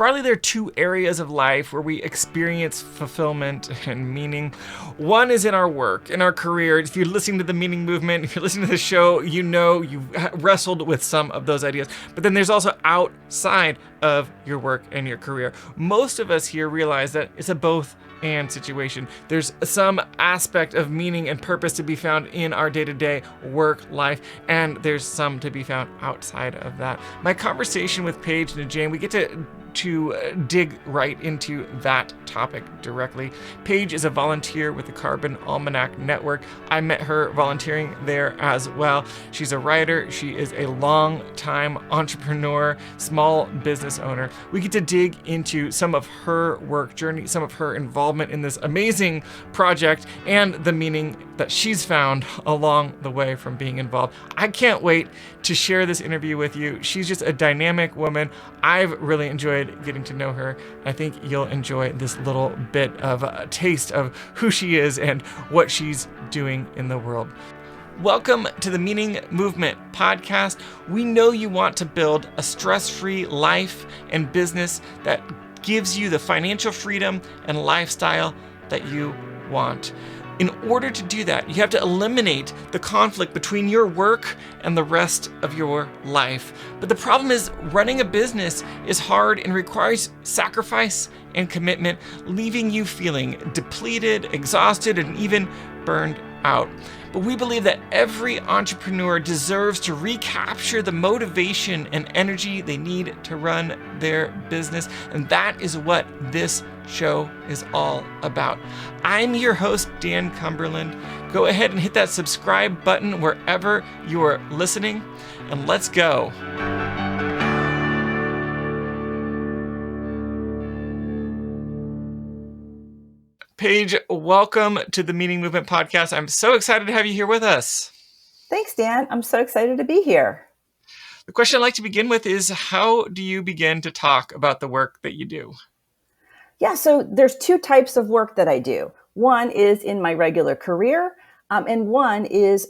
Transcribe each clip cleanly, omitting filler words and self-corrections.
Broadly, there are two areas of life where we experience fulfillment and meaning. One is in our work, in our career. If you're listening to the Meaning Movement, if you're listening to the show, you know you've wrestled with some of those ideas. But then there's also outside of your work and your career. Most of us here realize that it's a both and situation. There's some aspect of meaning and purpose to be found in our day-to-day work life, and there's some to be found outside of that. My conversation with Paige NeJame, we get to dig right into that topic directly. Paige is a volunteer with the Carbon Almanac network. I met her volunteering there as well. She's a writer. She is a long-time entrepreneur, small business owner. We get to dig into some of her work journey, some of her involvement in this amazing project, and the meaning that she's found along the way from being involved. I can't wait to share this interview with you. She's just a dynamic woman. I've really enjoyed getting to know her. I think you'll enjoy this little bit of a taste of who she is and what she's doing in the world. Welcome to the Meaning Movement podcast. We know you want to build a stress-free life and business that gives you the financial freedom and lifestyle that you want. In order to do that, you have to eliminate the conflict between your work and the rest of your life. But the problem is running a business is hard and requires sacrifice and commitment, leaving you feeling depleted, exhausted, and even burned out. But we believe that every entrepreneur deserves to recapture the motivation and energy they need to run their business. And that is what this show is all about. I'm your host, Dan Cumberland. Go ahead and hit that subscribe button wherever you are listening, and let's go. Paige, welcome to the Meaning Movement podcast. I'm so excited to have you here with us. Thanks, Dan. I'm so excited to be here. The question I'd like to begin with is, how do you begin to talk about the work that you do? Yeah, so there's two types of work that I do. One is in my regular career, and one is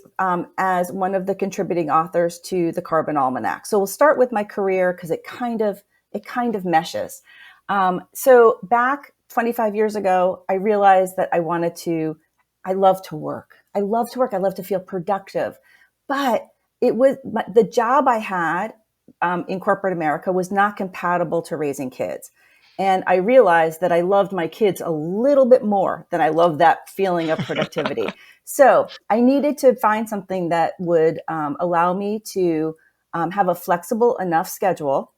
as one of the contributing authors to the Carbon Almanac. So we'll start with my career because it kind of meshes. So back 25 years ago, I realized that I love to work. I love to feel productive. But the job I had in corporate America was not compatible to raising kids. And I realized that I loved my kids a little bit more than I loved that feeling of productivity. So I needed to find something that would allow me to have a flexible enough schedule.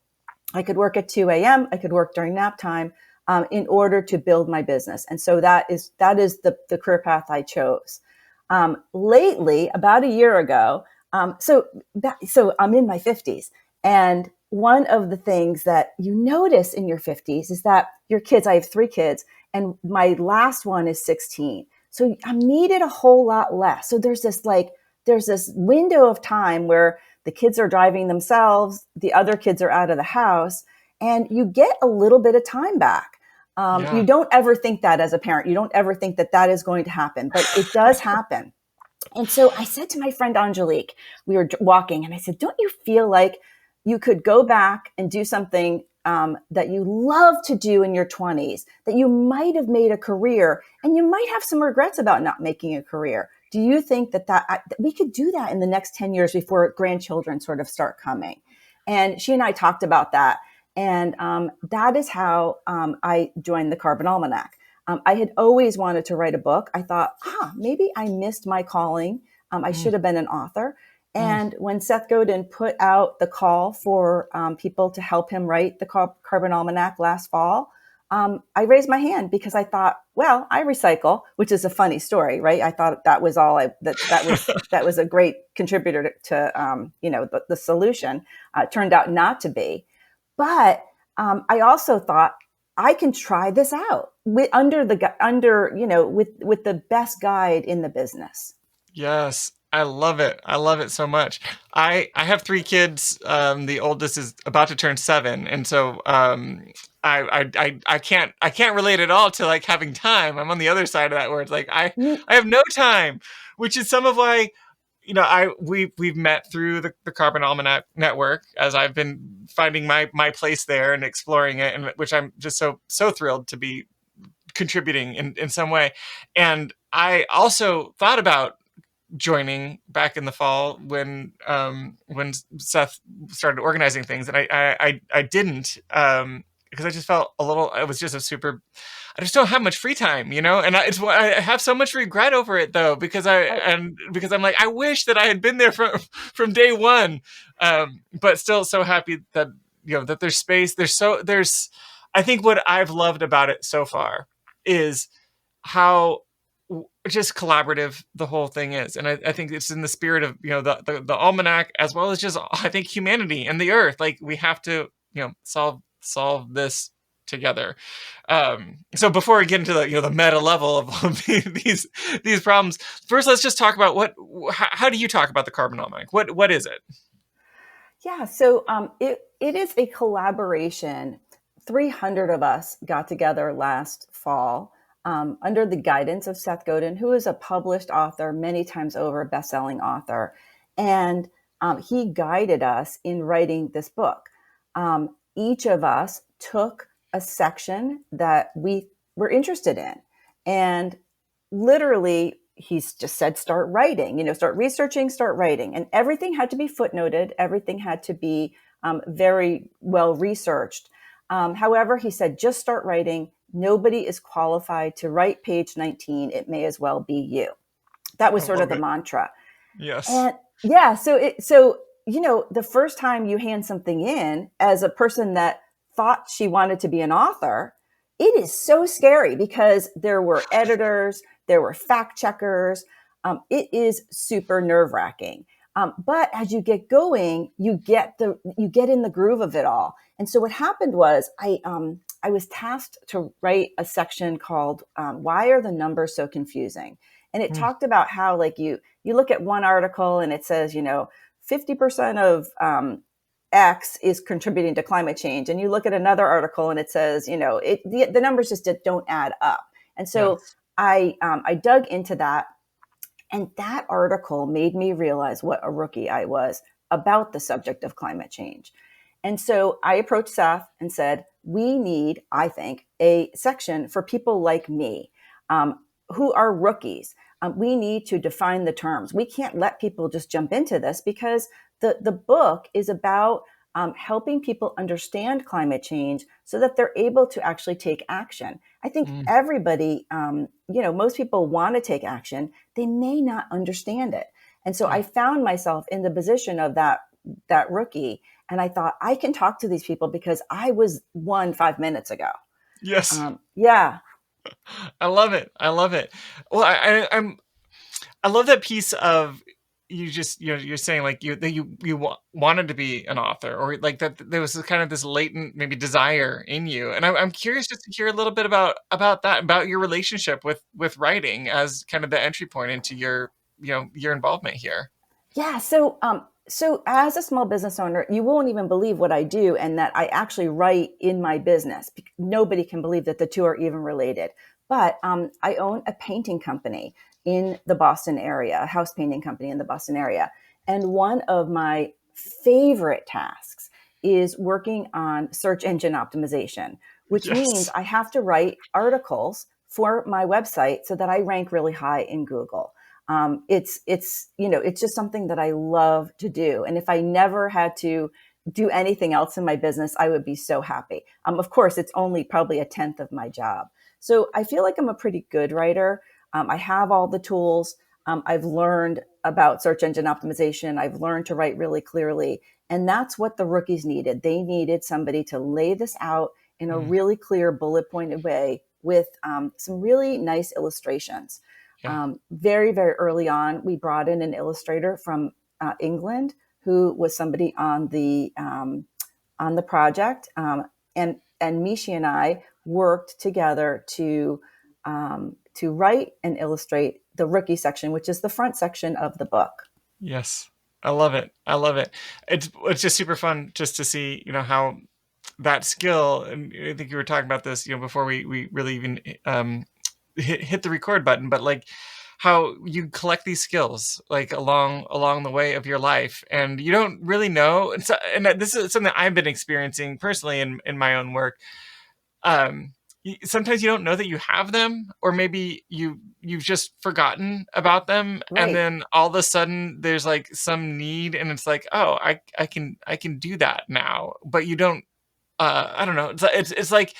I could work at 2 a.m. I could work during nap time in order to build my business. And so that is the career path I chose. Lately, about a year ago, so I'm in my 50s, and one of the things that you notice in your 50s is that your kids, I have 3 kids, and my last one is 16. So I'm needed a whole lot less. So there's this window of time where the kids are driving themselves, the other kids are out of the house, and you get a little bit of time back. You don't ever think that as a parent. You don't ever think that is going to happen, but it does happen. And so I said to my friend Angelique, we were walking, and I said, don't you feel like you could go back and do something that you love to do in your 20s, that you might have made a career, and you might have some regrets about not making a career? Do you think that we could do that in the next 10 years before grandchildren sort of start coming? And she and I talked about that. And that is how I joined the Carbon Almanac. I had always wanted to write a book. I thought, maybe I missed my calling. I should have been an author. And when Seth Godin put out the call for people to help him write the Carbon Almanac last fall, I raised my hand because I thought, well, I recycle, which is a funny story, right? I thought that was all that was a great contributor to the solution. It turned out not to be. But I also thought I can try this out with the best guide in the business. Yes, I love it. I love it so much. I have 3 kids. The oldest is about to turn 7, and so I can't relate at all to like having time. I'm on the other side of that where it's like I have no time, which is some of why we've met through the Carbon Almanac network as I've been finding my place there and exploring it, and which I'm just so thrilled to be contributing in some way. And I also thought about joining back in the fall when Seth started organizing things, and I didn't, because I just felt a little. It was just a super. I just don't have much free time, and I have so much regret over it though, because because I'm like, I wish that I had been there from day one, but still so happy that that there's space. There's I think what I've loved about it so far is how just collaborative the whole thing is, and I think it's in the spirit of the almanac, as well as just I think humanity and the earth. Like, we have to solve this together. So before we get into the meta level of these problems, first let's just talk about how do you talk about the Carbon Almanac? What is it? Yeah, so it is a collaboration. 300 of us got together last fall under the guidance of Seth Godin, who is a published author, many times over, a best-selling author. And he guided us in writing this book. Each of us took a section that we were interested in. And literally, he's just said, start writing, start researching, start writing. And everything had to be footnoted. Everything had to be very well researched. However, he said, just start writing. Nobody is qualified to write page 19. It may as well be you. That was sort of the mantra. Yes. And yeah, so the first time you hand something in, as a person that thought she wanted to be an author, it is so scary because there were editors, there were fact checkers. It is super nerve-wracking. But as you get going, you get in the groove of it all. And so what happened was I was tasked to write a section called "Why Are the Numbers So Confusing?" And it talked about how, like, you look at one article and it says 50% of X is contributing to climate change, and you look at another article and it says the numbers just don't add up. And so yes. I dug into that. And that article made me realize what a rookie I was about the subject of climate change. And so I approached Seth and said, we need, I think, a section for people like me who are rookies. We need to define the terms. We can't let people just jump into this, because the book is about helping people understand climate change so that they're able to actually take action. I think everybody, most people want to take action. They may not understand it. And so I found myself in the position of that rookie. And I thought, I can talk to these people because I was one 5 minutes ago. Yes. Yeah. I love it. Well, I love that piece of you just you're saying, like, you wanted to be an author, or like that there was kind of this latent maybe desire in you, and I'm curious just to hear a little bit about that, about your relationship with writing as kind of the entry point into your involvement here. Yeah. So as a small business owner, you won't even believe what I do, and that I actually write in my business. Nobody can believe that the two are even related. But I own a painting company in the Boston area, a house painting company in the Boston area. And one of my favorite tasks is working on search engine optimization, which means I have to write articles for my website so that I rank really high in Google. It's just something that I love to do. And if I never had to do anything else in my business, I would be so happy. Of course, it's only probably a 10th of my job. So I feel like I'm a pretty good writer. I have all the tools. I've learned about search engine optimization. I've learned to write really clearly. And that's what the rookies needed. They needed somebody to lay this out in a really clear, bullet pointed way with some really nice illustrations. Yeah. Very, very early on, we brought in an illustrator from England who was somebody on the project. And Mishi and I worked together to write and illustrate the rookie section, which is the front section of the book. Yes, I love it. It's just super fun just to see how that skill. And I think you were talking about this before we really even hit the record button. But like how you collect these skills like along the way of your life, and you don't really know. And this is something I've been experiencing personally in my own work. um Sometimes you don't know that you have them, or maybe you've just forgotten about them, and Right. then all of a sudden there's like some need, and it's like, oh, I can do that now, but you don't. I don't know. It's like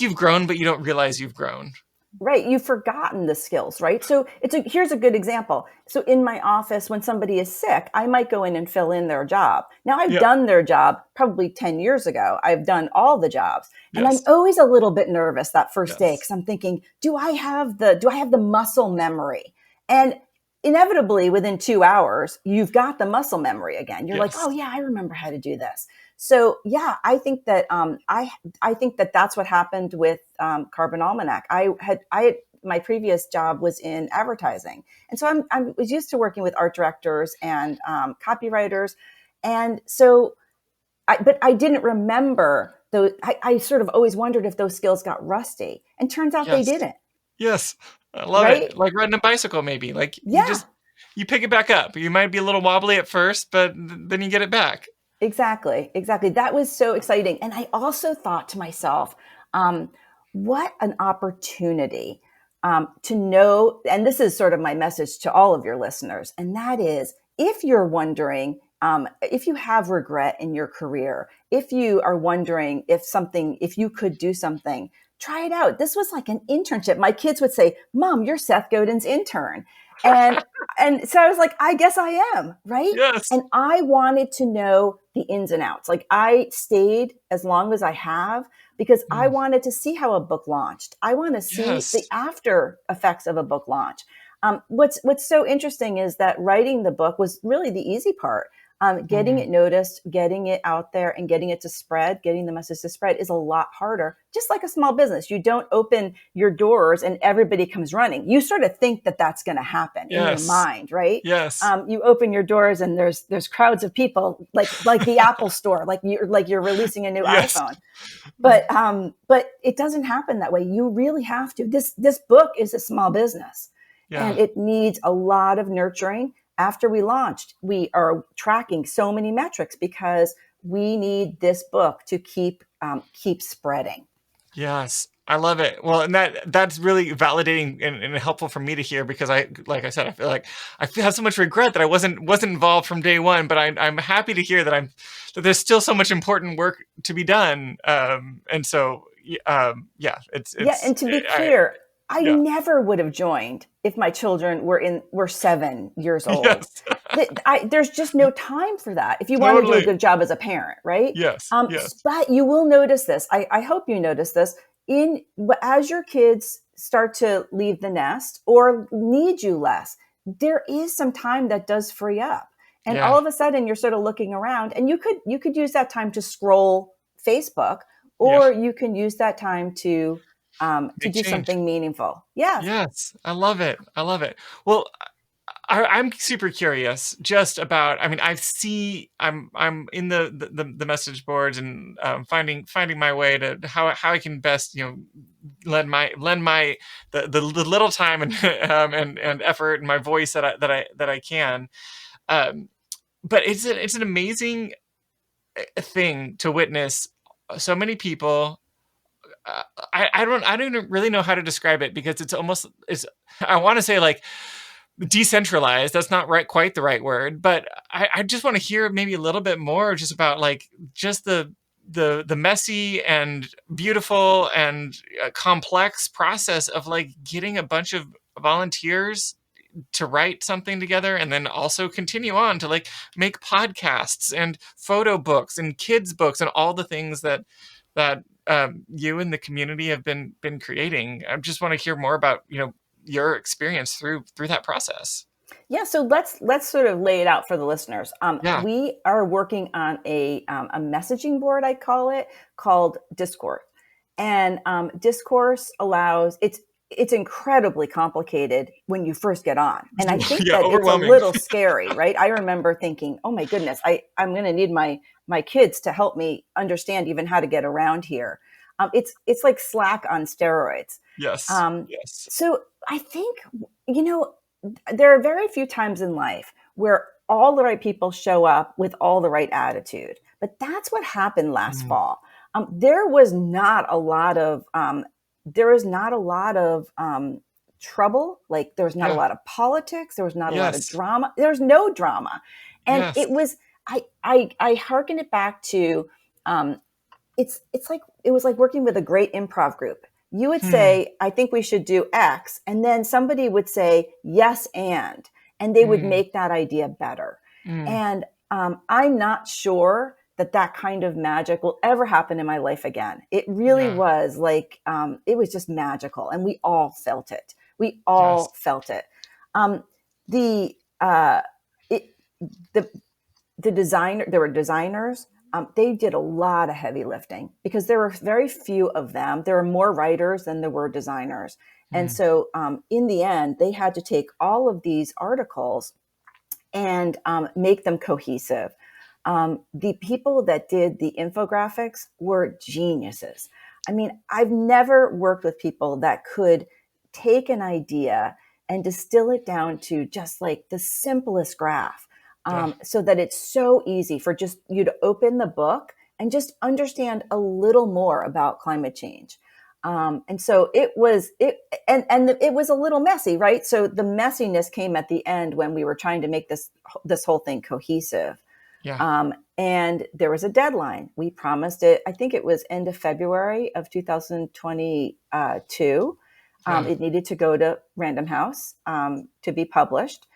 you've grown, but you don't realize you've grown. Right. You've forgotten the skills, right? So here's a good example. So in my office, when somebody is sick, I might go in and fill in their job. Now I've Yeah. done their job probably 10 years ago. I've done all the jobs. And I'm Yes. always a little bit nervous that first day Yes. because I'm thinking, do I have the muscle memory? And inevitably within 2 hours, you've got the muscle memory again. You're like, oh Yes. yeah, I remember how to do this. So yeah, I think that that's what happened with Carbon Almanac. I had my previous job was in advertising, and so I was used to working with art directors and copywriters, and so but I didn't remember those. I sort of always wondered if those skills got rusty, and turns out they Yes. didn't. Yes. I love Right? it. Like riding a bicycle, maybe. Like Yeah. you pick it back up. You might be a little wobbly at first, but then you get it back. Exactly, exactly. That was so exciting. And I also thought to myself, um, what an opportunity to know. And this is sort of my message to all of your listeners. And that is if you're wondering, if you have regret in your career, if you are wondering if you could do something, try it out. This was like an internship. My kids would say, Mom, you're Seth Godin's intern. And and so I was like, I guess I am, right? Yes. And I wanted to know the ins and outs. Like I stayed as long as I have because I Mm. wanted to see how a book launched. I want to see the Yes. after effects of a book launch. What's so interesting is that writing the book was really the easy part. Getting Mm. it noticed, getting it out there, and getting it to spread, getting the message to spread is a lot harder. Just like a small business, you don't open your doors and everybody comes running. You sort of think that that's going to happen in your Yes. mind, right? Yes. You open your doors and there's crowds of people, like the Apple Store, like you're releasing a new Yes. iPhone. But it doesn't happen that way. You really have to. This book is a small business, and Yeah. it needs a lot of nurturing. After we launched, we are tracking so many metrics because we need this book to keep spreading. Yes, I love it. Well, and that's really validating and helpful for me to hear, because like I said, I feel like have so much regret that I wasn't involved from day one. But I'm happy to hear that that there's still so much important work to be done. And so yeah, Yeah, it's and to be I clear, I yeah. never would have joined if my children were 7 years old. Yes. There's just no time for that. If you want to do a Totally. good job as a parent, right? Yes. Yes. But you will notice this. I hope you notice this as your kids start to leave the nest or need you less. There is some time that does free up, and all Yeah. of a sudden you're sort of looking around, and you could use that time to scroll Facebook, Yeah. or you can use that time to Big do change. something meaningful. Yes. Yes, I love it. I love it. Well, I'm super curious just about. I mean, I'm in the message boards, and finding my way to how I can best lend my the little time and and effort and my voice that I can. Um, but it's an amazing thing to witness so many people. I don't even really know how to describe it, because it's I want to say like decentralized. That's not quite the right word, but I just want to hear maybe a little bit more just about like just the messy and beautiful and complex process of like getting a bunch of volunteers to write something together, and then also continue on to like make podcasts and photo books and kids books and all the things that you and the community have been creating. I just want to hear more about your experience through that process. Yeah, so let's sort of lay it out for the listeners. Yeah. We are working on a messaging board, I call it, called Discourse, and Discourse allows it's incredibly complicated when you first get on, and I think Yeah, that it's a overwhelming. little scary, right? I remember thinking, oh my goodness, I'm going to need my kids to help me understand even how to get around here. It's like Slack on steroids. Yes. Um, Yes. so I think you know there are very few times in life where all the right people show up with all the right attitude. But that's what happened last Mm. fall. There was not a lot of there was not a lot of trouble. Like there was not a Yeah. lot of politics. There was not a lot of Yes. drama. There was no drama, and Yes. it was. I hearken it back to it's like it was like working with a great improv group. You would Hmm. say, I think we should do X, and then somebody would say yes and they would Mm. make that idea better. Mm. And I'm not sure that that kind of magic will ever happen in my life again. It really Yeah. was like it was just magical, and we all felt it. We all Yes. felt it. Um, the it, the the designer there were designers. They did a lot of heavy lifting because there were very few of them. There were more writers than there were designers, and Mm. so in the end they had to take all of these articles and make them cohesive. The people that did the infographics were geniuses. I mean, I've never worked with people that could take an idea and distill it down to just like the simplest graph, Yeah. so that it's so easy for just you to open the book and just understand a little more about climate change. And so it was it and it was a little messy, right? So the messiness came at the end when we were trying to make this whole thing cohesive. Yeah. And there was a deadline. We promised it. I think it was end of February of 2022. Yeah. It needed to go to Random House to be published.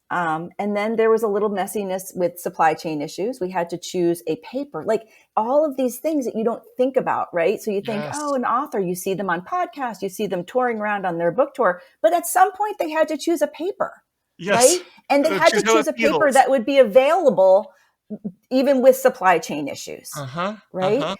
And then there was a little messiness with supply chain issues. We had to choose a paper, like all of these things that you don't think about, right? So you think, Yes. oh, an author, you see them on podcasts, you see them touring around on their book tour. But at some point, they had to choose a paper, Yes. right? And they had to Choose how it choose a paper feels. that would be available even with supply chain issues, Uh-huh. right? Uh-huh.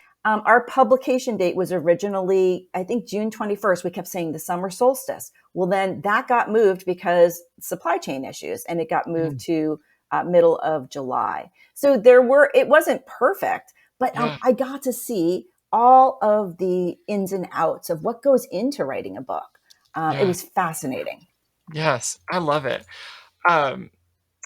Our publication date was originally, I think, June 21st. We kept saying the summer solstice. Well, then that got moved because supply chain issues, and it got moved Mm. to middle of July. So it wasn't perfect, but Yeah. I got to see all of the ins and outs of what goes into writing a book. It Yeah. was fascinating. Yes. I love it. Um,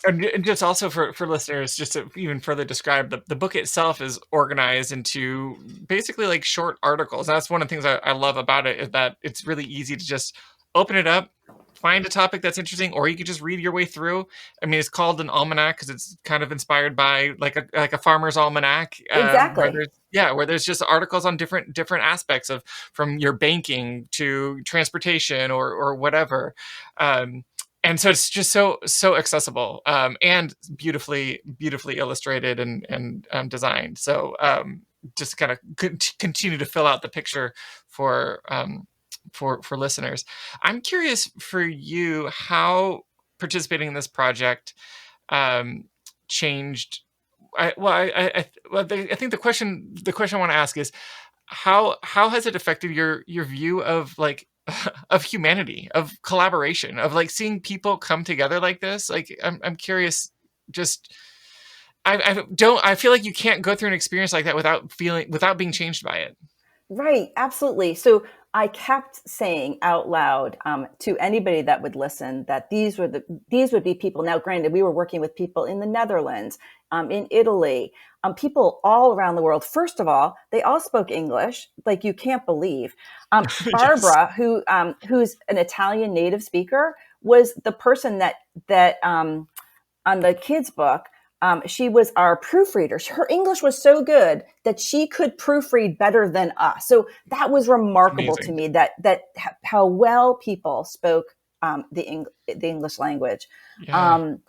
and just also for listeners, just to even further describe the book itself is organized into basically like short articles. That's one of the things I love about it is that it's really easy to just open it up, find a topic that's interesting, or you could just read your way through. I mean, it's called an almanac because it's kind of inspired by like a farmer's almanac, Exactly. where there's just articles on different aspects of from your banking to transportation or whatever. Um, and so it's just so accessible and beautifully illustrated and designed. So just kind of continue to fill out the picture for for listeners. I'm curious for you how participating in this project um, changed. I think the question I want to ask is how has it affected your view of like of humanity, of collaboration, of like seeing people come together like this? Like I'm curious. Just I feel like you can't go through an experience like that without being changed by it. Right, absolutely. So I kept saying out loud to anybody that would listen that these would be people. Now, granted, we were working with people in the Netherlands, in Italy, people all around the world. First of all, they all spoke English, like you can't believe. Yes. Barbara, who's an Italian native speaker, was the person that on the kids' book, she was our proofreader. Her English was so good that she could proofread better than us. So that was It's remarkable to amazing. me that how well people spoke the English language. Yeah. Um,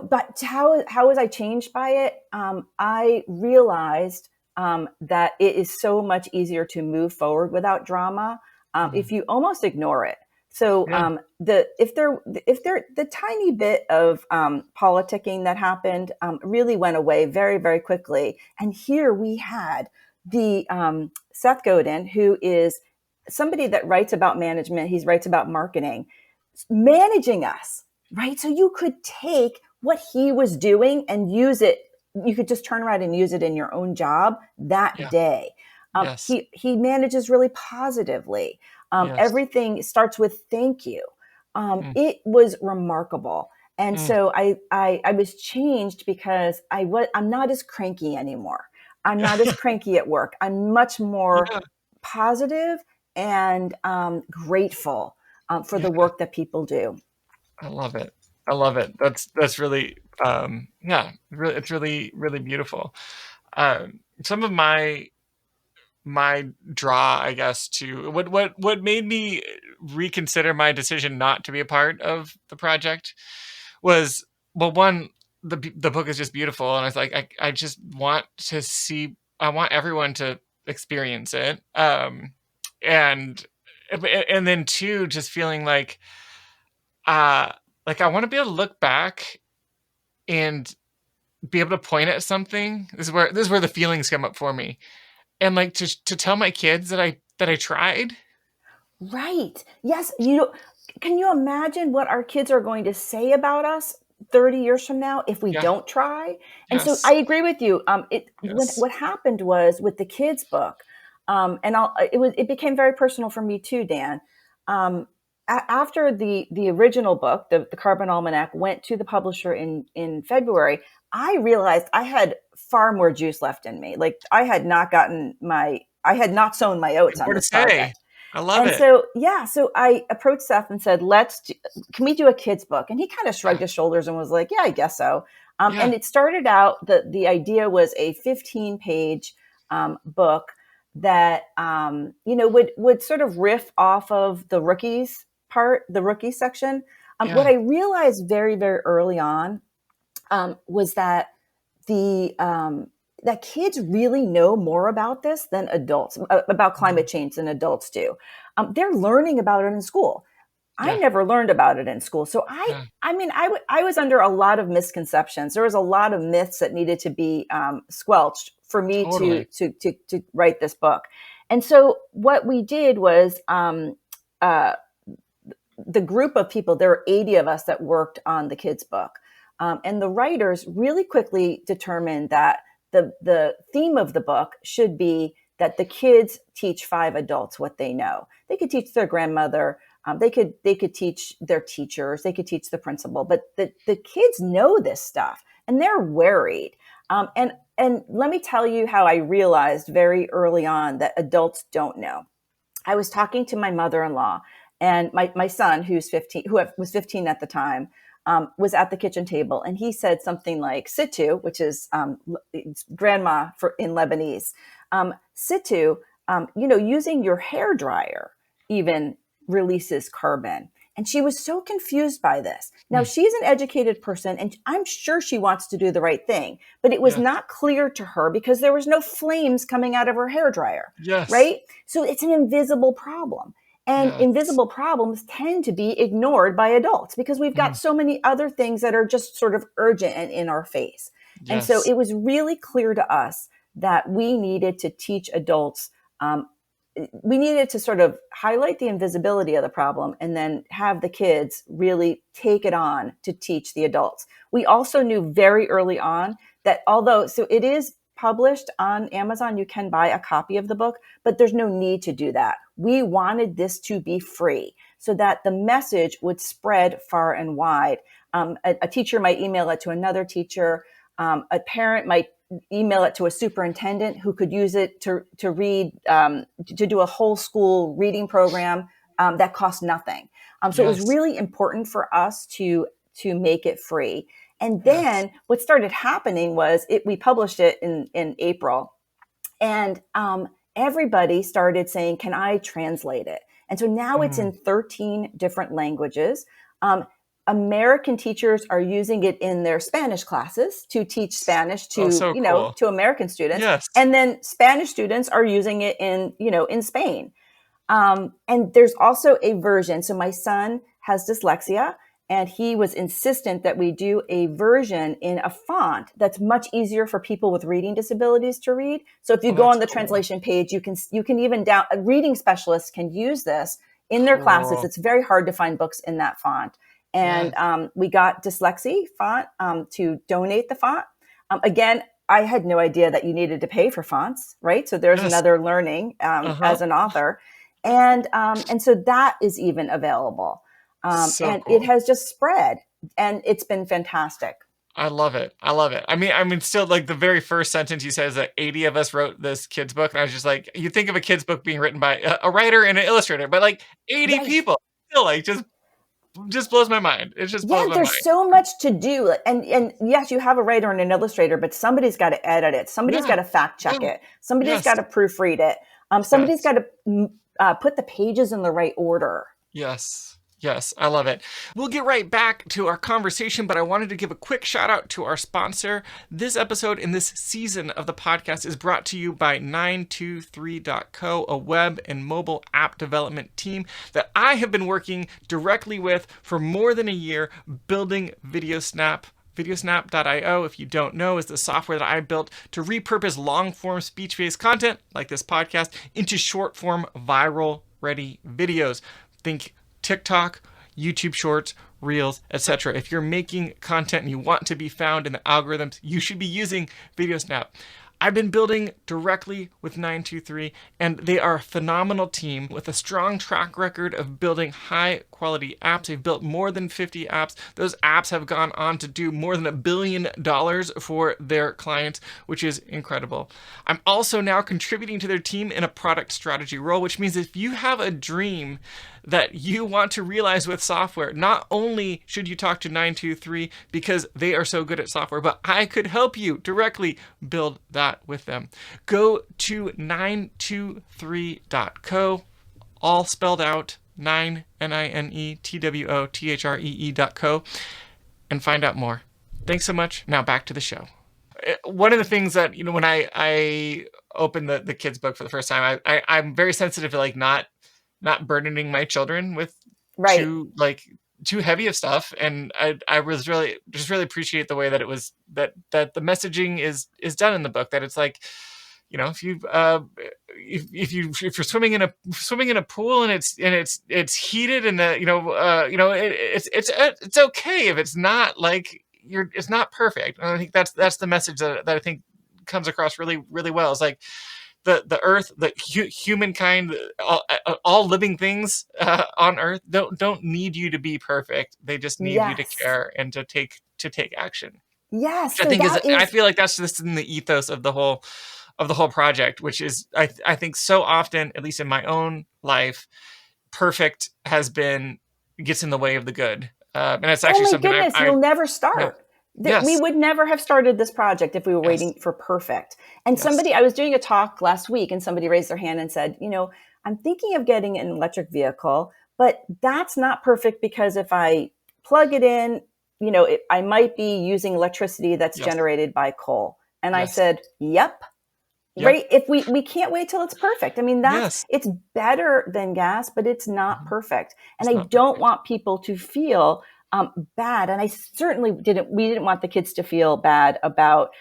but how was I changed by it? I realized that it is so much easier to move forward without drama Mhm. if you almost ignore it. So Yeah. if there the tiny bit of politicking that happened really went away very very quickly, and here we had the Seth Godin, who is somebody that writes about management. He writes about marketing, managing us, right? So you could take what he was doing and use it. You could just turn around and use it in your own job that Yeah. day. Yes. He manages really positively. Yes. Everything starts with thank you. Mm. it was remarkable. And Mm. so I was changed because I'm not as cranky anymore. I'm not as cranky at work. I'm much more Yeah. positive and grateful for Yeah. the work that people do. I love it. I love it. That's really, yeah, really, it's really, really beautiful. Some of my draw, I guess, to what made me reconsider my decision not to be a part of the project was, well, one, the book is just beautiful, and I was like, I just want to see, I want everyone to experience it, and and then two, just feeling uh like I want to be able to look back and be able to point at something. This is where the feelings come up for me, and like to tell my kids that I tried. Right. Yes. Can you imagine what our kids are going to say about us 30 years from now if we Yeah. don't try? And so I Yes. agree with you. Yes. What happened was with the kids book, and it became very personal for me too, Dan. Um, After the original book, the Carbon Almanac, went to the publisher in February, I realized I had far more juice left in me. Like I had not sown my oats on More to this say. project. I love And it. so, yeah, so I approached Seth and said, can we do a kid's book? And he kind of Yeah. shrugged his shoulders and was like, yeah, I guess so. And Yeah. it started out, the idea was a 15-page book that, would sort of riff off of the rookie section. What Yeah. I realized very, very early on was the that kids really know more about this than adults, about Mhm. climate change, than adults do. They're learning about it in school. I Yeah. never learned about it in school. So Yeah. I was under a lot of misconceptions. There was a lot of myths that needed to be squelched for me Totally. to write this book. And so what we did was, uh, the group of people, there were 80 of us that worked on the kids' book. And the writers really quickly determined that the theme of the book should be that the kids teach five adults what they know. They could teach their grandmother, they could teach their teachers, they could teach the principal, but the kids know this stuff and they're worried. And let me tell you how I realized very early on that adults don't know. I was talking to my mother-in-law, and my son, who's 15, was 15 at the time, was at the kitchen table, and he said something like "situ," which is it's grandma in Lebanese. Situ, using your hair dryer even releases carbon. And she was so confused by this. Now, Mm. she's an educated person, and I'm sure she wants to do the right thing, but it was Yes. not clear to her because there was no flames coming out of her hair dryer, Yes. right? So it's an invisible problem. And Yes. invisible problems tend to be ignored by adults because we've got Mhm. so many other things that are just sort of urgent and in our face. And so Yes. it was really clear to us that we needed to teach adults. We needed to sort of highlight the invisibility of the problem and then have the kids really take it on to teach the adults. We also knew very early on that so it is published on Amazon, you can buy a copy of the book, but there's no need to do that. We wanted this to be free so that the message would spread far and wide. A teacher might email it to another teacher. A parent might email it to a superintendent who could use it to read, to do a whole school reading program that cost nothing. So it was Yes. really important for us to make it free. And Yes. then what started happening was we published it in April, and everybody started saying, "Can I translate it?" And so now it's Mm. in 13 different languages. Um, American teachers are using it in their Spanish classes to teach Spanish Oh, so cool. to American students, Yes. and then Spanish students are using it in Spain. And there's also a version. So my son has dyslexia, and he was insistent that we do a version in a font that's much easier for people with reading disabilities to read. So if you Oh, go that's on the cool. translation page, you can even reading specialists can use this in their classes. Cool. It's very hard to find books in that font. And Yes. we got Dyslexie font to donate the font. Again, I had no idea that you needed to pay for fonts, right? So there's Yes. another learning Uh-huh. as an author. And so that is even available. So And it cool. has just spread, and it's been fantastic. I love it. I love it. I mean, still, like the very first sentence you said is that 80 of us wrote this kid's book, and I was just like, you think of a kid's book being written by a writer and an illustrator, but like 80 Right. people, still like just blows my mind. It just Yeah, blows my there's mind. so much to do. And yes, you have a writer and an illustrator, but somebody's got to edit it. Somebody's Yeah, got to fact check yeah, it. Somebody's got yes, to proofread it. Somebody's yes. got to put the pages in the right order. Yes. Yes, I love it. We'll get right back to our conversation, but I wanted to give a quick shout out to our sponsor. This episode in this season of the podcast is brought to you by 923.co, a web and mobile app development team that I have been working directly with for more than a year, building VideoSnap. VideoSnap.io, if you don't know, is the software that I built to repurpose long-form speech-based content, like this podcast, into short-form viral-ready videos. Think TikTok, YouTube Shorts, Reels, etc. If you're making content and you want to be found in the algorithms, you should be using VideoSnap. I've been building directly with 923, and they are a phenomenal team with a strong track record of building high quality apps. They've built more than 50 apps. Those apps have gone on to do more than $1 billion for their clients, which is incredible. I'm also now contributing to their team in a product strategy role, which means if you have a dream that you want to realize with software, not only should you talk to 923 because they are so good at software, but I could help you directly build that with them. Go to 923.co, all spelled out, 9networthree.co, and find out more. Thanks so much. Now back to the show. One of the things that, when I opened the kids book for the first time, I'm very sensitive to like not burdening my children with Right. too heavy of stuff. And I was really appreciate the way that it was that the messaging is done in the book, that it's like, if you're swimming in a pool and it's heated and it's okay if it's not like it's not perfect. And I think that's the message that I think comes across really, really well. It's like the earth, humankind, all living things on earth don't need you to be perfect. They just need you to Yes. care and to take action. Yes. Which I So think that I is feel like that's just in the ethos of the whole project, which is I think so often, at least in my own life, perfect gets in the way of the good. And it's Oh actually my something goodness, I you'll never yeah. start. We Yes. would never have started this project if we were Yes. waiting for perfect. And Yes. I was doing a talk last week and somebody raised their hand and said, I'm thinking of getting an electric vehicle, but that's not perfect because if I plug it in, I might be using electricity that's Yes. generated by coal. And I Yes. said, yep. Yep. Right. If we can't wait till it's perfect. I mean, Yes. it's better than gas, but it's not Mhm. perfect. And It's I not don't perfect. want people to feel bad. And I certainly we didn't want the kids to feel bad about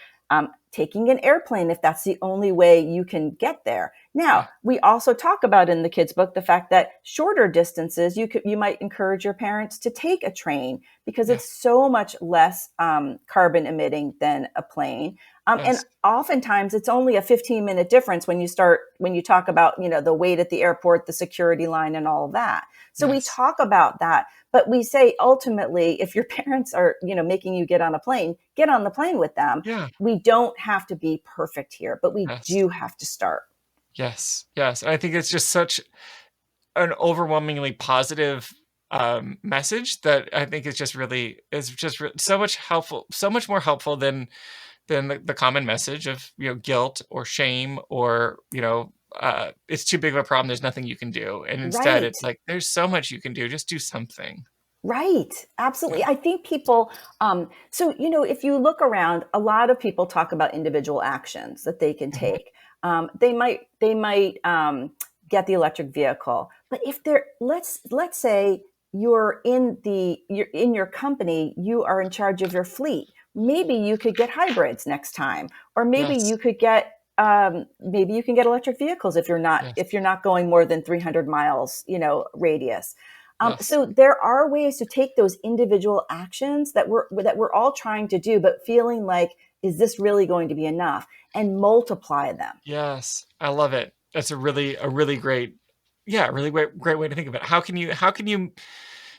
taking an airplane if that's the only way you can get there. Now, Yeah. we also talk about in the kids' book the fact that shorter distances, you might encourage your parents to take a train because Yeah. it's so much less carbon emitting than a plane. And Yes. oftentimes it's only a 15-minute difference when you talk about, the wait at the airport, the security line and all of that. So we Yes. talk about that, but we say ultimately, if your parents are, making you get on a plane, get on the plane with them. Yeah. We don't have to be perfect here, but we Yes. do have to start. Yes. Yes. And I think it's just such an overwhelmingly positive message that I think so much helpful, so much more helpful than the common message of guilt or shame or it's too big of a problem, there's nothing you can do, and instead Right. it's like there's so much you can do, just do something. Right. Absolutely. Yeah. I think people, if you look around, a lot of people talk about individual actions that they can Mhm. take. They might get the electric vehicle, but if let's say you're in your company, you are in charge of your fleet. Maybe you could get hybrids next time, or Yes. maybe you can get electric vehicles Yes. if you're not going more than 300 miles, radius. Yes. So there are ways to take those individual actions that we're all trying to do, but feeling like, is this really going to be enough? And multiply them. Yes. I love it. That's a really great, yeah, really great way to think of it. How can you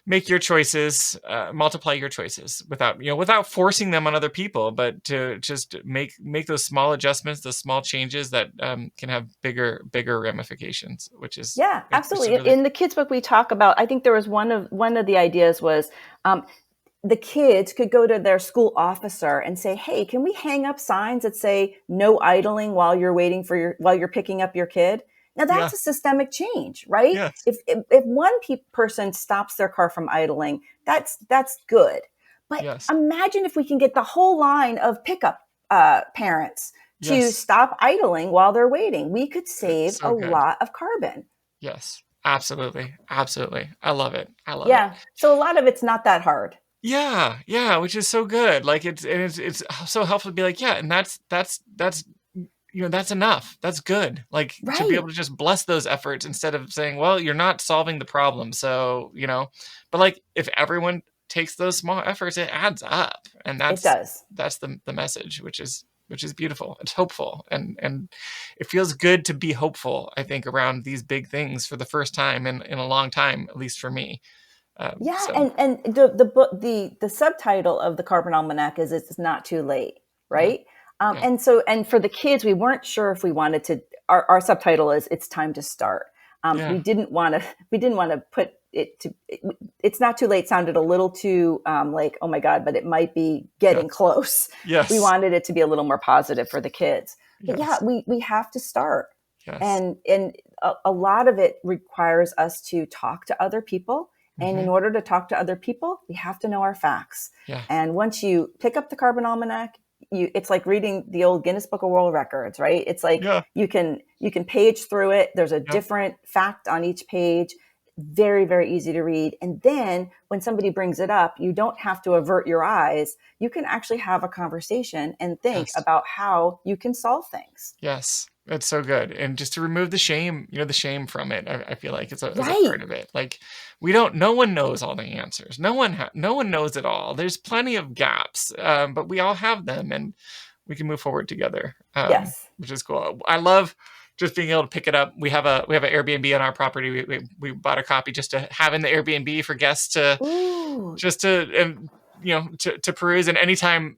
make your choices, multiply your choices without forcing them on other people, but to just make those small adjustments, those small changes that can have bigger ramifications, which is Yeah, which is absolutely. really In the kids book we talk about, I think there was one of the ideas was um, the kids could go to their school officer and say, "Hey, can we hang up signs that say no idling while you're waiting for while you're picking up your kid?" Now yeah, that's a systemic change, right? yes, If one person stops their car from idling, that's good. But yes, imagine if we can get the whole line of pickup parents to yes. stop idling while they're waiting. We could It's save a so good. lot of carbon. Yes, absolutely, absolutely. I love it. I love it. Yeah. So a lot of it's not that hard. Yeah, yeah, which is so good. Like it's so helpful to be like, yeah, and that's that's enough. That's good. Like to be Right. able to just bless those efforts instead of saying, well, you're not solving the problem. So, but like if everyone takes those small efforts, it adds up. And It that's does. that's the message, which is beautiful. It's hopeful. And it feels good to be hopeful, I think, around these big things for the first time in a long time, at least for me. Yeah, So and the book the subtitle of the Carbon Almanac is "It's Not Too Late," yeah, right? yeah, And for the kids, we weren't sure if we wanted to. Our subtitle is "It's Time to Start." yeah, We didn't want to put it to. It's not too late. Sounded a little too like, oh my god, but it might be getting yes, close. We yes, wanted it to be a little more positive for the kids. But yeah, yes, we have to start, yes. and a lot of it requires us to talk to other people, and in Hmm. order to talk to other people, we have to know our facts. Yeah, And once you pick up the Carbon Almanac, it's like reading the old Guinness Book of World Records, right? It's like yeah, you can page through it. There's a yeah, different fact on each page. Very, very easy to read. And then when somebody brings it up, you don't have to avert your eyes. You can actually have a conversation and think yes. about how you can solve things. Yes, that's so good. And just to remove the shame, the shame from it, I feel like is a Right. part of it. Like no one knows all the answers. No one knows it all. There's plenty of gaps, but we all have them, and we can move forward together, Yes. which is cool. I love just being able to pick it up. We have an Airbnb on our property. We bought a copy just to have in the Airbnb for guests to Ooh. just to to peruse. And anytime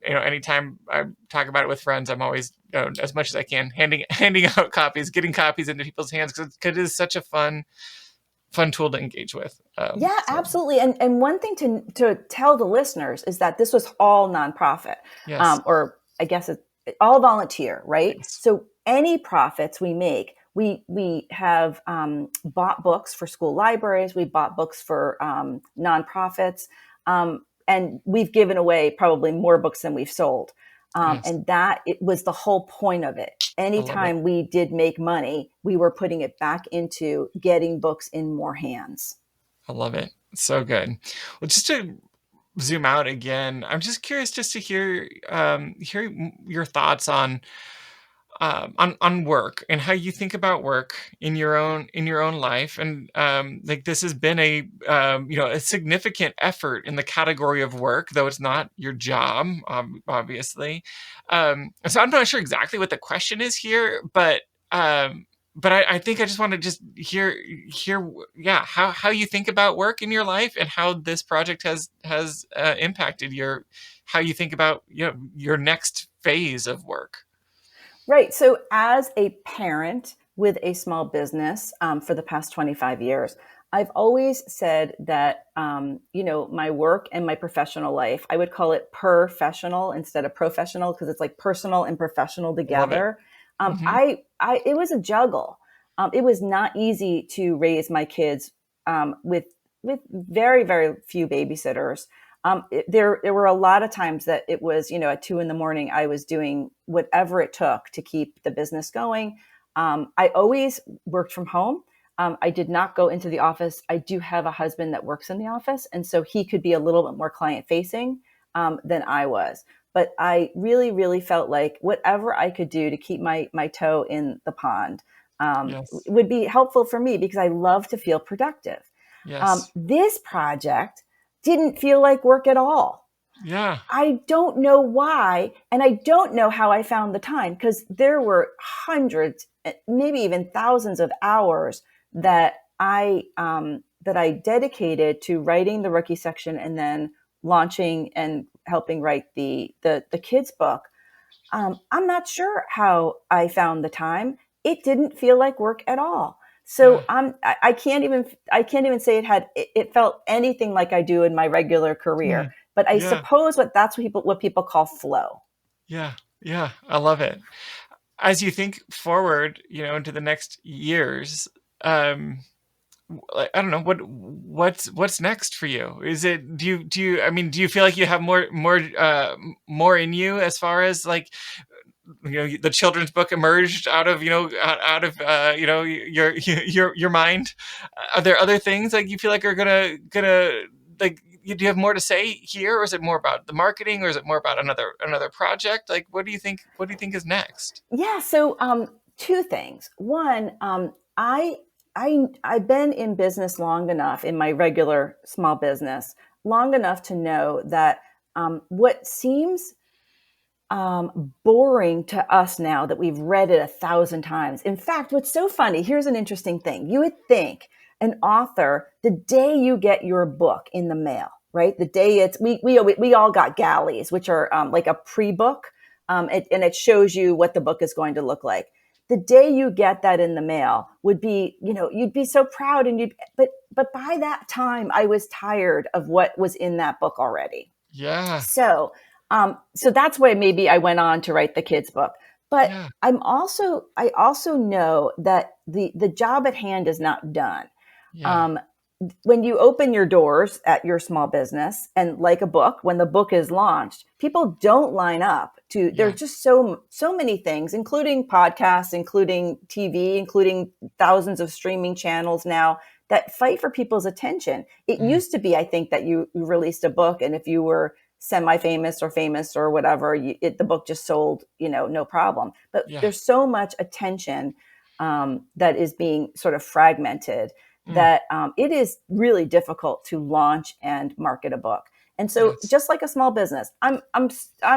I talk about it with friends, I'm always, as much as I can, handing out copies, getting copies into people's hands, because it is such a fun tool to engage with. Yeah, So absolutely. And one thing to tell the listeners is that this was all nonprofit, yes, or I guess it's all volunteer, right? yes, So any profits we make, we have bought books for school libraries, we bought books for nonprofits, and we've given away probably more books than we've sold. yes, And that it was the whole point of it. I love it. Anytime we did make money, we were putting it back into getting books in more hands. I love it. It's so good. Well, just to zoom out again, I'm just curious just to hear your thoughts on work and how you think about work in your own life. And like this has been a significant effort in the category of work, though it's not your job, obviously. So I'm not sure exactly what the question is here, but I think I just want to just hear yeah, how you think about work in your life, and how this project has impacted how you think about your next phase of work. Right. So, as a parent with a small business for the past 25 years, I've always said that, my work and my professional life, I would call it professional instead of professional because it's like personal and professional I love it. together. Hmm. It was a juggle. It was not easy to raise my kids with very, very few babysitters. There were a lot of times that it was, at 2 a.m. I was doing whatever it took to keep the business going. I always worked from home. I did not go into the office. I do have a husband that works in the office, and so he could be a little bit more client facing than I was. But I really, really felt like whatever I could do to keep my toe in the pond Yes. would be helpful for me because I love to feel productive. Yes. This project didn't feel like work at all. Yeah. I don't know why, and I don't know how I found the time because there were hundreds, maybe even thousands of hours that I that I dedicated to writing the rookie section and then launching and helping write the kids book, I'm not sure how I found the time. It didn't feel like work at all. Yeah. So I can't even say it felt anything like I do in my regular career. Mm. But I Yeah. suppose that's what people call flow. Yeah. Yeah. I love it. As you think forward, into the next years, um, I don't know what's next for you. Is it do you I mean, do you feel like you have more in you as far as like the children's book emerged out of your mind? Are there other things like you feel like are gonna like do you have more to say here, or is it more about the marketing, or is it more about another project? Like what do you think is next? Yeah. So two things. One, I've been in business long enough, in my regular small business long enough to know that what seems boring to us now, that we've read it 1,000 times. In fact, what's so funny, here's an interesting thing. You would think an author, the day you get your book in the mail, right? The day we all got galleys, which are like a pre-book, and it shows you what the book is going to look like. The day you get that in the mail would be, you'd be so proud, but by that time I was tired of what was in that book already. Yeah. So that's why maybe I went on to write the kids book. But Yeah. I also know that the job at hand is not done. Yeah. Um, when you open your doors at your small business, and like a book, when the book is launched, people don't line up to, Yeah. there's just so many things, including podcasts, including TV, including thousands of streaming channels now that fight for people's attention. It Mm. used to be, I think, that you released a book, and if you were semi-famous or famous or whatever, the book just sold, no problem. But Yeah. there's so much attention that is being sort of fragmented, Mm. that it is really difficult to launch and market a book. And so, Yes. just like a small business, I'm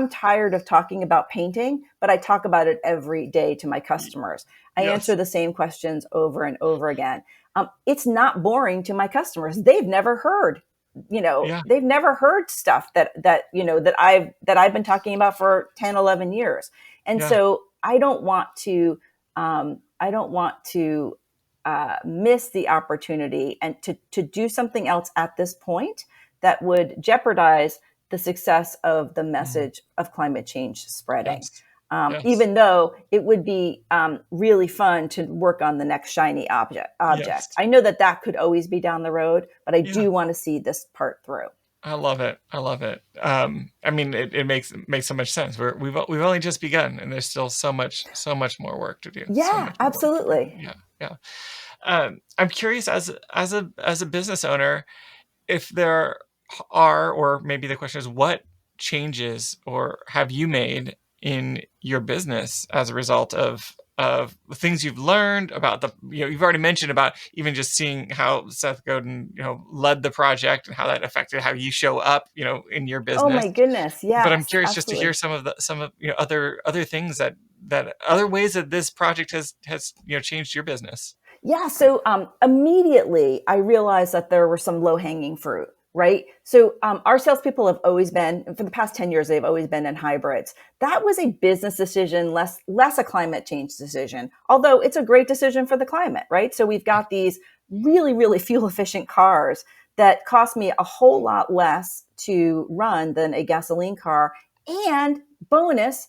tired of talking about painting, but I talk about it every day to my customers. I answer Yes. the same questions over and over again. It's not boring to my customers. Yeah. They've never heard stuff that I've been talking about for 10, 11 years. And Yeah. so I don't want to miss the opportunity and to do something else at this point that would jeopardize the success of the Mm. message of climate change spreading. Yes. Yes. Even though it would be really fun to work on the next shiny object. Yes. I know that could always be down the road, but I Yeah. do want to see this part through. I love it. I love it. I mean, it makes so much sense. We've only just begun, and there's still so much more work to do. So Yeah, much more work to do. absolutely. Yeah. Yeah. I'm curious, as a business owner, if there are, or maybe the question is, what changes or have you made in your business as a result of the things you've learned about you've already mentioned about even just seeing how Seth Godin, led the project and how that affected how you show up, in your Oh business. my goodness. But I'm Yes, curious just to hear absolutely. some of other things that other ways that this project has changed your business. Yeah. So immediately I realized that there were some low hanging fruit, right? So our salespeople have always been, for the past 10 years, they've always been in hybrids. That was a business decision, less a climate change decision, although it's a great decision for the climate, right? So we've got these really, really fuel efficient cars that cost me a whole lot less to run than a gasoline car. And bonus,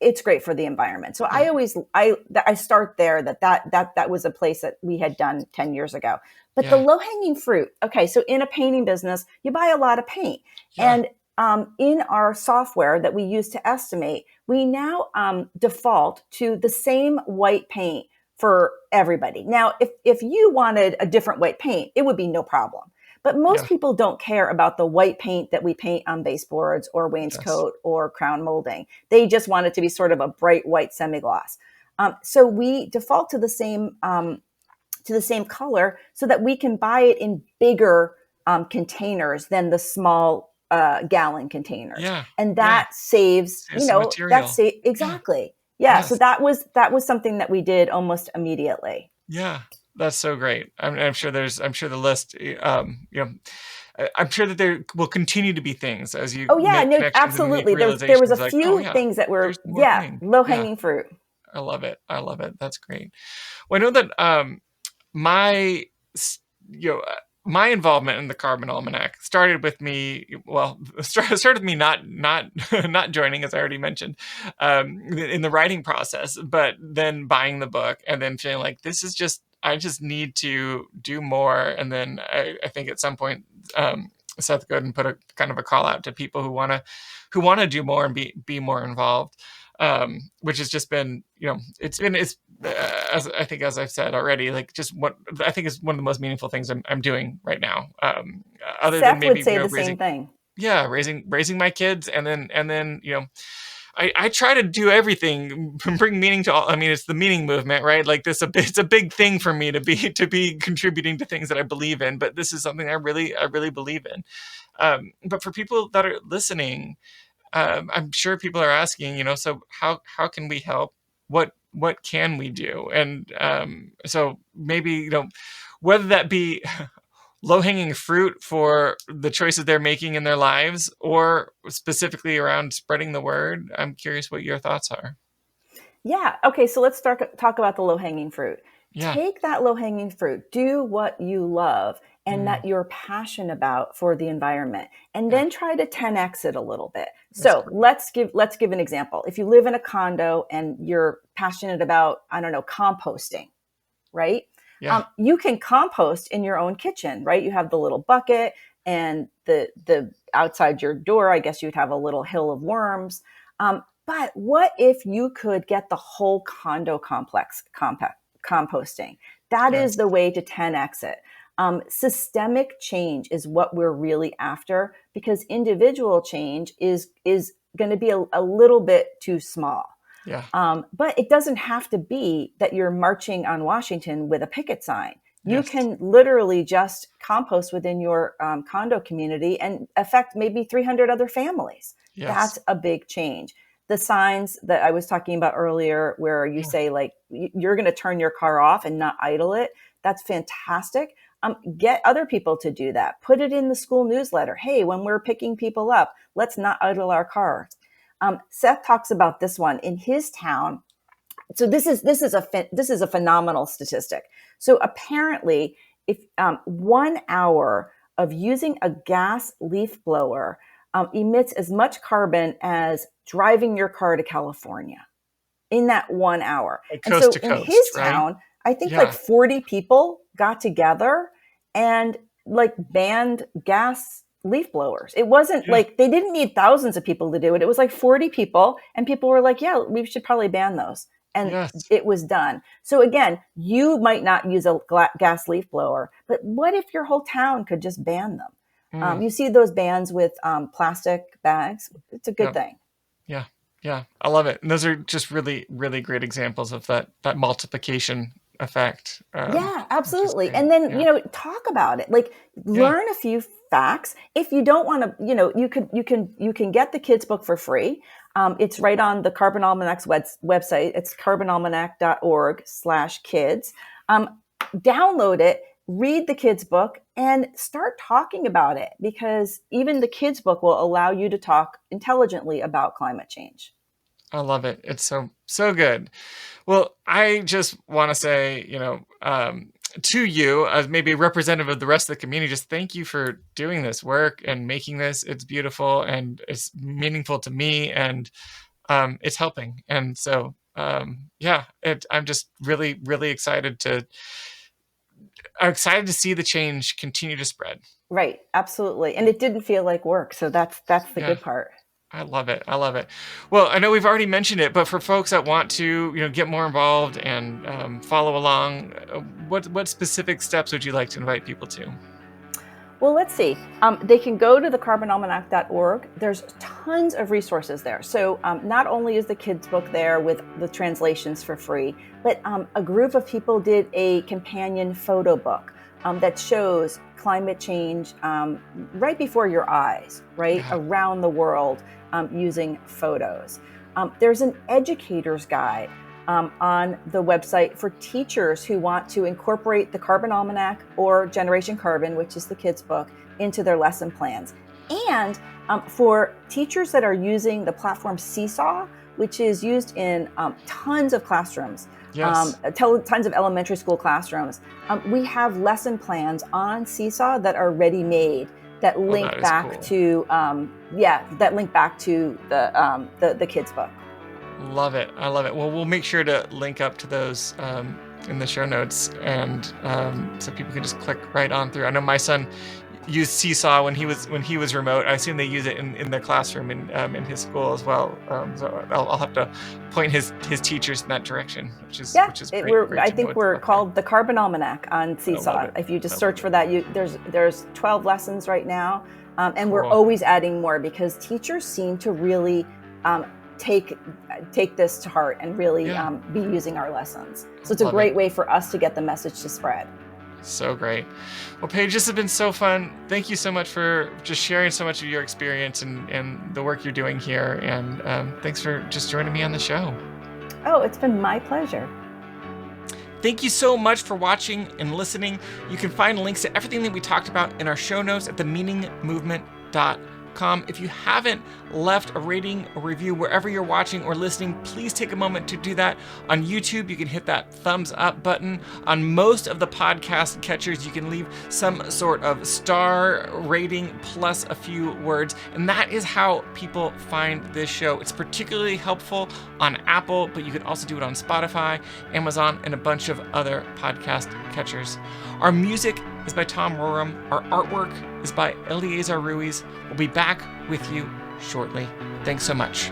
it's great for the environment. So Yeah. I start there, that was a place that we had done 10 years ago. But the Yeah. low hanging fruit. Okay, so in a painting business, you buy a lot of paint, Yeah. and in our software that we use to estimate, we now default to the same white paint for everybody. Now, if you wanted a different white paint, it would be no problem. But most Yeah. people don't care about the white paint that we paint on baseboards or Yes. wainscot or crown molding. They just want it to be sort of a bright white semi-gloss. So we default to the same color so that we can buy it in bigger containers than the small gallon containers, Yeah. and Yeah. that saves. Save some material. Yeah. Exactly. Yeah. So Yes. that was something that we did almost immediately. Yeah. That's so great. I'm sure the list, I'm sure that there will continue to be things as you Oh yeah, make no, connections and make absolutely. There was a realizations like, oh few yeah, things that there's were, more yeah, things. low Yeah. hanging fruit. I love it. I love it. That's great. Well, I know that my s- you know my involvement in the Carbon Almanac started with me. Well, started with me not not joining, as I already mentioned, in the writing process, but then buying the book and then feeling like this is just I just need to do more. And then I think at some point, Seth Godin put a kind of a call out to people who want to do more and be more involved, which has just been, it's as I think, as I've said already, like just what I think is one of the most meaningful things I'm doing right now. Other than Seth would maybe, say the same thing. raising my kids, and then I try to do everything, bring meaning to all. I mean, it's the meaning movement, right? Like it's a big thing for me to be contributing to things that I believe in. But this is something I really believe in. But for people that are listening, I'm sure people are asking, so how can we help? What can we do? And so maybe, whether that be low hanging fruit for the choices they're making in their lives, or specifically around spreading the word. I'm curious what your thoughts are. Yeah. Okay. So let's talk about the low hanging fruit. Yeah. Take that low hanging fruit, do what you love and Mm, that you're passionate about for the environment, and yeah. then try to 10x it a little bit. That's So great. let's give an example. If you live in a condo and you're passionate about, I don't know, composting, right? Yeah. You can compost in your own kitchen, right? You have the little bucket and the outside your door. I guess you'd have a little hill of worms. But what if you could get the whole condo complex composting? That is Yes. the way to 10x it. Systemic change is what we're really after, because individual change is going to be a little bit too small. Yeah. But it doesn't have to be that you're marching on Washington with a picket sign. You Yes. can literally just compost within your condo community and affect maybe 300 other families. Yes. That's a big change. The signs that I was talking about earlier, where you Yeah. say, like, you're going to turn your car off and not idle it, that's fantastic. Get other people to do that. Put it in the school newsletter. Hey, when we're picking people up, let's not idle our cars. Seth talks about this one in his town. So this is a phenomenal statistic. So apparently, if 1 hour of using a gas leaf blower emits as much carbon as driving your car to California in that 1 hour. Like And coast so to in his coast, right? town, I think like Yeah. 40 people got together and like banned gas leaf blowers. It wasn't Yeah. like they didn't need thousands of people to do it. It was like 40 people, and people were like, yeah, we should probably ban those. And Yes. it was done. So again, you might not use a gas leaf blower, but what if your whole town could just ban them? Mm. You see those bans with plastic bags. It's a good Yeah. thing. Yeah. Yeah. I love it. And those are just really, really great examples of that multiplication effect. Yeah, Which is absolutely. great. And then, Yeah. talk about it. Like, Yeah. learn a few facts. If you don't want to, you can get the kids book for free. It's right on the Carbon Almanac's website. It's carbonalmanac.org/kids. Download it, read the kids book, and start talking about it, because even the kids book will allow you to talk intelligently about climate change. I love it. It's so good. Well, I just want to say, to you, as maybe a representative of the rest of the community, just thank you for doing this work and making this. It's beautiful and it's meaningful to me, and it's helping. And so, yeah, I'm just really, really excited to see the change continue to spread. Right, absolutely. And it didn't feel like work, so that's the Yeah. good part. I love it. I love it. Well, I know we've already mentioned it, but for folks that want to, get more involved and follow along, what specific steps would you like to invite people to? Well, let's see. They can go to the carbonalmanac.org. There's tons of resources there. So not only is the kids book there with the translations for free, but a group of people did a companion photo book that shows climate change right before your eyes, right Yeah. around the world, using photos. There's an educator's guide on the website for teachers who want to incorporate the Carbon Almanac or Generation Carbon, which is the kids' book, into their lesson plans. And for teachers that are using the platform Seesaw, which is used in tons of classrooms, Yes. Tons of elementary school classrooms, we have lesson plans on Seesaw that are ready-made that link back to the kids' book. Love it. I love it. Well, we'll make sure to link up to those in the show notes, and so people can just click right on through. I know my son used Seesaw when he was remote. I assume they use it in their classroom in his school as well. So I'll have to point his teachers in that direction, which is great. I think we're called the Carbon Almanac on Seesaw. If you just search for that, there's 12 lessons right now, and we're always adding more because teachers seem to really take this to heart and really be using our lessons. So it's a great way for us to get the message to spread. So great. Well, Paige, this has been so fun. Thank you so much for just sharing so much of your experience and the work you're doing here. And thanks for just joining me on the show. Oh, it's been my pleasure. Thank you so much for watching and listening. You can find links to everything that we talked about in our show notes at themeaningmovement.com. If you haven't left a rating or review wherever you're watching or listening, please take a moment to do that. On YouTube, you can hit that thumbs up button. On most of the podcast catchers, you can leave some sort of star rating plus a few words. And that is how people find this show. It's particularly helpful on Apple, but you can also do it on Spotify, Amazon, and a bunch of other podcast catchers. Our music is by Tom Roram. Our artwork is by Eleazar Ruiz. We'll be back with you shortly. Thanks so much.